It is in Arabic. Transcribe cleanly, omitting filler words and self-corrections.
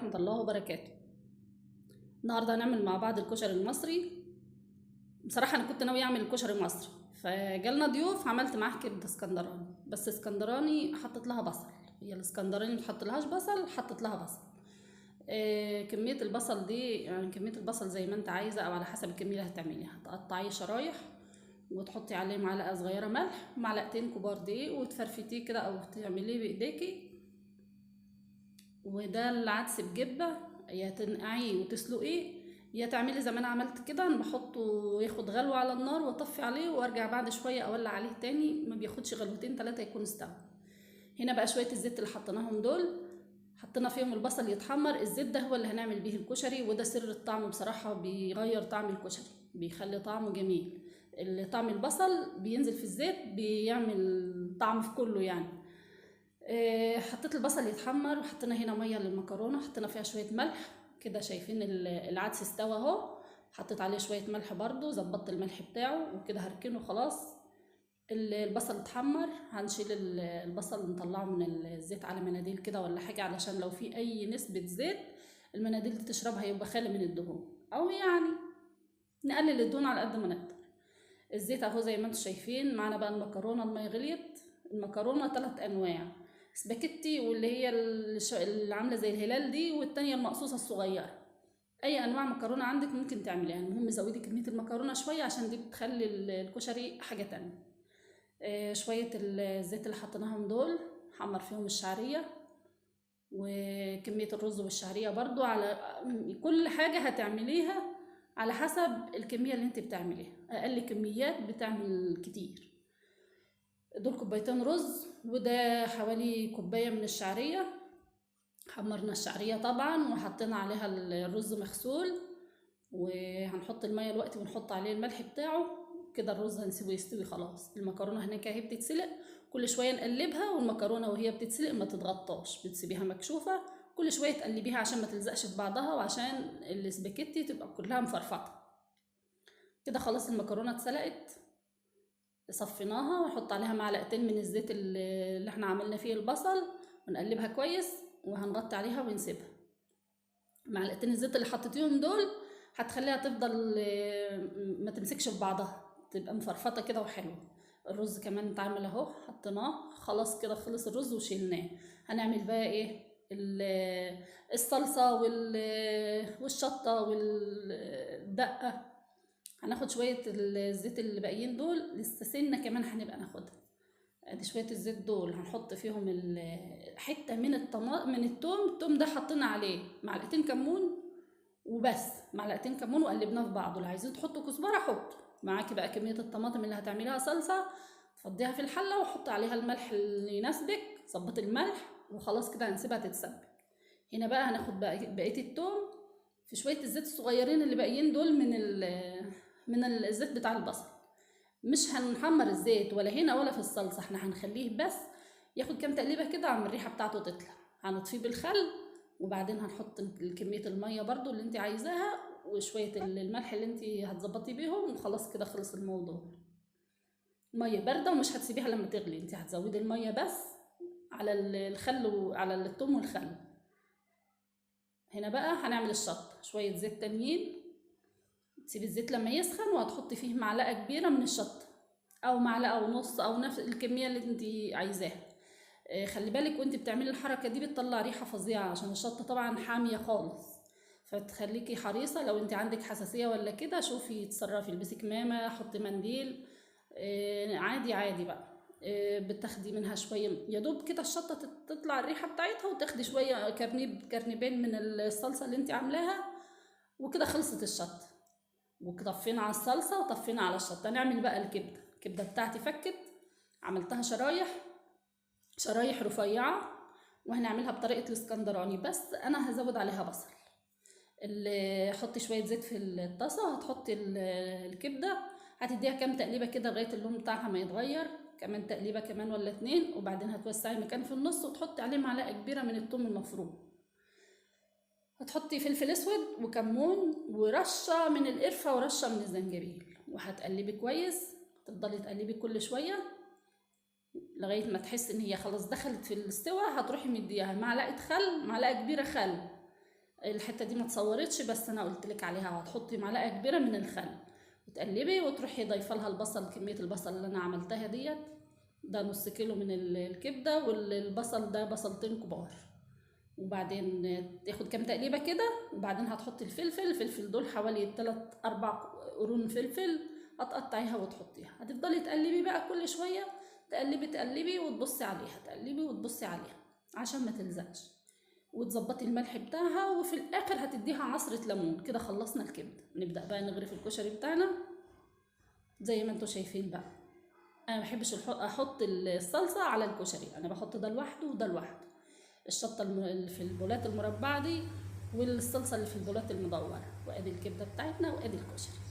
ورحمة الله وبركاته. النهارده هنعمل مع بعض الكشري المصري. بصراحة أنا كنت ناوية أعمل الكشري المصري، فجالنا ضيوف عملت معاه كبدة اسكندراني، بس اسكندراني حطيت لها بصل. هي الاسكندراني متحط لهاش بصل، حطيت لها بصل. كمية البصل دي يعني كمية البصل زي ما انت عايزة أو على حسب الكمية اللي هتعمليها. تقطعيه شرايح وتحطي عليه معلقة صغيرة ملح، معلقتين كبار دقيق، وتفرفتيه كده أو تعمليه بإيديكي. وده العدس بجبة، يا تنقعيه وتسلقيه يا تعملي زي ما انا عملت كده. انا بحطه ياخد غلوة على النار واطفي عليه وارجع بعد شوية اولع عليه تاني، ما بياخدش غلوتين 3 يكون استوى. هنا بقى شوية الزيت اللي حطيناهم دول، حطينا فيهم البصل يتحمر. الزيت ده هو اللي هنعمل بيه الكشري، وده سر الطعم بصراحة، بيغير طعم الكشري، بيخلي طعمه جميل. طعم البصل بينزل في الزيت بيعمل طعم في كله يعني. حطيت البصل يتحمر، وحطينا هنا ميه للمكرونه، حطينا فيها شويه ملح كده. شايفين العدس استوى اهو، حطيت عليه شويه ملح برضو، ظبطت الملح بتاعه وكده هركنه خلاص. البصل اتحمر، هنشيل البصل نطلعه من الزيت على مناديل كده ولا حاجه، علشان لو في اي نسبه زيت المناديل دي تشربها يبقى خالي من الدهون، او يعني نقلل الدهون على قد ما نقدر. الزيت اهو زي ما انتم شايفين. معانا بقى المكرونه، الميه غليت. المكرونه 3 انواع، سباكيتي واللي هي اللي عامله زي الهلال دي، والتانية المقصوصه الصغيره. اي انواع مكرونه عندك ممكن تعمليها، المهم زودي كميه المكرونه شويه عشان دي بتخلي الكشري حاجه تانية. شويه الزيت اللي حطيناهم دول، حمر فيهم الشعريه وكميه الرز والشعريه برضو. على كل حاجه هتعمليها على حسب الكميه اللي انت بتعمليها، اقل كميات بتعمل كتير. دول كوبايتين رز، وده حوالي كوبايه من الشعريه. حمرنا الشعريه طبعا وحطينا عليها الرز مغسول، وهنحط الميه دلوقتي ونحط عليه الملح بتاعه كده. الرز هنسيبه يستوي خلاص. المكرونه هناك اهي بتتسلق، كل شويه نقلبها، والمكرونه وهي بتتسلق ما تتغطاش، بتسيبيها مكشوفه، كل شويه تقلبيها عشان ما تلزقش في بعضها، وعشان السباكيتي تبقى كلها مفرفطه كده. خلاص المكرونه اتسلقت، صفيناها ونحط عليها معلقتين من الزيت اللي احنا عملنا فيه البصل، ونقلبها كويس وهنغطي عليها ونسيبها. معلقتين الزيت اللي حطيتيهم دول هتخليها تفضل ما تمسكش في بعضها، تبقى مفرفطه كده وحلوه. الرز كمان اتعمل اهو، حطيناه خلاص كده، خلص الرز وشيلناه. هنعمل بقى ايه؟ الصلصه والشطه والدقه. هناخد شويه الزيت اللي باقيين دول، لسه سنه كمان هنبقى ناخدها. ادي شويه الزيت دول هنحط فيهم حته من من التوم ده حطينا عليه معلقتين كمون وبس، معلقتين كمون وقلبناه في بعضه. لو عايزين تحطوا كزبره حطوا. معاكي بقى كميه الطماطم اللي هتعمليها صلصه، تفضيها في الحله وحط عليها الملح اللي يناسبك، ظبط الملح وخلاص كده هنسيبها تتسبك. هنا بقى هناخد بقيه التوم في شويه الزيت الصغيرين اللي باقيين دول من الزيت بتاع البصل. مش هنحمر الزيت ولا هنا ولا في الصلصه، احنا هنخليه بس ياخد كام تقليبه كده عم الريحه بتاعته تطلع. هنطفيه بالخل، وبعدين هنحط كميه الميه برضو اللي انت عايزاها، وشويه الملح اللي انت هتظبطي بيهم، وخلاص كده خلص الموضوع. ميه بارده ومش هتسيبيها لما تغلي، انت هتزودي الميه بس على الخل وعلى الثوم والخل. هنا بقى هنعمل الشطه، شويه زيت تانيين. تسيبي الزيت لما يسخن وهتحطي فيه معلقه كبيره من الشطه، او معلقه ونص، او نفس الكميه اللي انت عايزاها. خلي بالك وانت بتعملي الحركه دي بتطلع ريحه فظيعه، عشان الشطه طبعا حاميه خالص، فتخليكي حريصه. لو انت عندك حساسيه ولا كده شوفي تصرفي، البسي كمامه، حطي منديل، عادي عادي بقى. بتاخدي منها شويه يا دوب كده الشطه تطلع الريحه بتاعتها، وتاخدي شويه كرنيبين من الصلصه اللي انت عاملاها، وكده خلصت الشطه. وطفينا على الصلصه وطفينا على الشطه. نعمل بقى الكبده بتاعتي فكت، عملتها شرايح رفيعه، وهنعملها بطريقه الاسكندراني، بس انا هزود عليها بصل. حطي شويه زيت في الطاسه، هتحطي الكبده، هتديها كام تقليبه كده لغايه اللون بتاعها ما يتغير، كمان تقليبه كمان ولا 2، وبعدين هتوسعي مكان في النص وتحطي عليه معلقه كبيره من الثوم المفروم. هتحطي فلفل اسود وكمون ورشه من القرفه ورشه من الزنجبيل، وهتقلبي كويس. تفضلي تقلبي كل شويه لغايه ما تحس ان هي خلاص دخلت في الاستوى. هتروحي مديها معلقه خل، معلقه كبيره خل، الحته دي ما اتصورتش بس انا قلت لك عليها. هتحطي معلقه كبيره من الخل وتقلبي وتروحي ضايفه لها البصل، كميه البصل اللي انا عملتها ديت، ده نص كيلو من الكبده، والبصل ده بصلتين كبار. وبعدين تاخد كام تقليبه كده، وبعدين هتحطي الفلفل دول حوالي 3 4 قرون فلفل، هتقطعيها وتحطيها. هتفضلي تقلبي بقى كل شويه، تقلبي وتبصي عليها، تقلبي وتبصي عليها عشان ما تلزقش، وتظبطي الملح بتاعها. وفي الاخر هتديها عصره ليمون. كده خلصنا الكبده. نبدا بقى نغرف الكشري بتاعنا زي ما انتوا شايفين بقى. انا ما بحبش احط الصلصه على الكشري، انا بحط ده لوحده وده لوحده، الشطه اللي في البولات المربعه دي، والصلصه اللي في البولات المدوره. وادي الكبده بتاعتنا وادي الكشري.